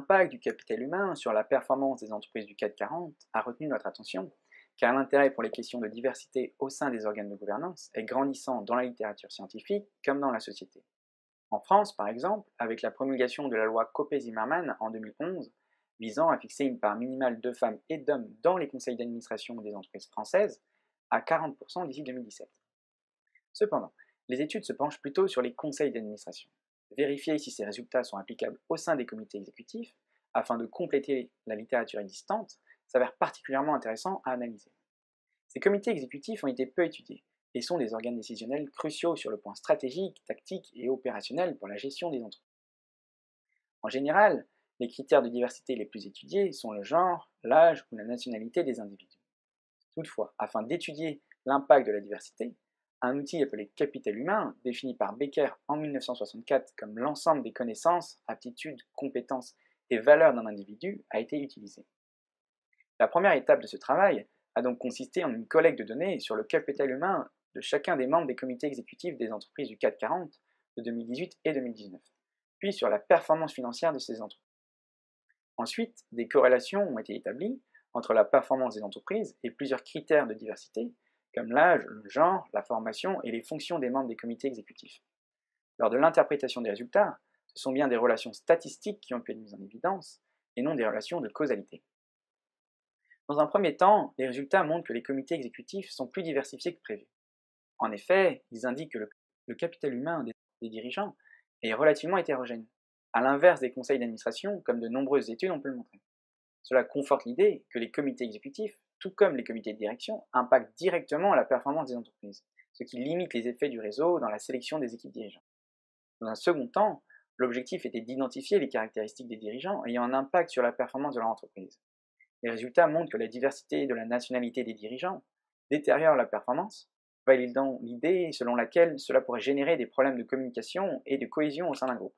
L'impact du capital humain sur la performance des entreprises du CAC 40 a retenu notre attention, car l'intérêt pour les questions de diversité au sein des organes de gouvernance est grandissant dans la littérature scientifique comme dans la société. En France, par exemple, avec la promulgation de la loi Copé-Zimmermann en 2011, visant à fixer une part minimale de femmes et d'hommes dans les conseils d'administration des entreprises françaises à 40% d'ici 2017. Cependant, les études se penchent plutôt sur les conseils d'administration. Vérifier si ces résultats sont applicables au sein des comités exécutifs, afin de compléter la littérature existante, s'avère particulièrement intéressant à analyser. Ces comités exécutifs ont été peu étudiés et sont des organes décisionnels cruciaux sur le point stratégique, tactique et opérationnel pour la gestion des entreprises. En général, les critères de diversité les plus étudiés sont le genre, l'âge ou la nationalité des individus. Toutefois, afin d'étudier l'impact de la diversité, un outil appelé capital humain, défini par Becker en 1964 comme l'ensemble des connaissances, aptitudes, compétences et valeurs d'un individu, a été utilisé. La première étape de ce travail a donc consisté en une collecte de données sur le capital humain de chacun des membres des comités exécutifs des entreprises du CAC 40 de 2018 et 2019, puis sur la performance financière de ces entreprises. Ensuite, des corrélations ont été établies entre la performance des entreprises et plusieurs critères de diversité, comme l'âge, le genre, la formation et les fonctions des membres des comités exécutifs. Lors de l'interprétation des résultats, ce sont bien des relations statistiques qui ont pu être mises en évidence, et non des relations de causalité. Dans un premier temps, les résultats montrent que les comités exécutifs sont plus diversifiés que prévu. En effet, ils indiquent que le capital humain des dirigeants est relativement hétérogène, à l'inverse des conseils d'administration, comme de nombreuses études ont pu le montrer. Cela conforte l'idée que les comités exécutifs, tout comme les comités de direction, impactent directement la performance des entreprises, ce qui limite les effets du réseau dans la sélection des équipes dirigeantes. Dans un second temps, l'objectif était d'identifier les caractéristiques des dirigeants ayant un impact sur la performance de leur entreprise. Les résultats montrent que la diversité de la nationalité des dirigeants détériore la performance, validant l'idée selon laquelle cela pourrait générer des problèmes de communication et de cohésion au sein d'un groupe.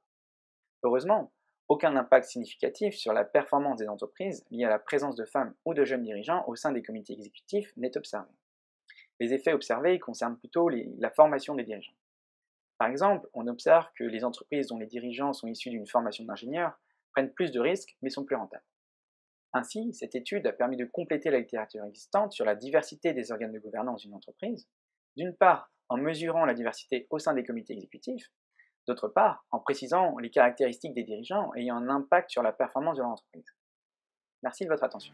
Heureusement, aucun impact significatif sur la performance des entreprises lié à la présence de femmes ou de jeunes dirigeants au sein des comités exécutifs n'est observé. Les effets observés concernent plutôt la formation des dirigeants. Par exemple, on observe que les entreprises dont les dirigeants sont issus d'une formation d'ingénieur prennent plus de risques mais sont plus rentables. Ainsi, cette étude a permis de compléter la littérature existante sur la diversité des organes de gouvernance d'une entreprise, d'une part en mesurant la diversité au sein des comités exécutifs, d'autre part en précisant les caractéristiques des dirigeants ayant un impact sur la performance de l'entreprise. Merci de votre attention.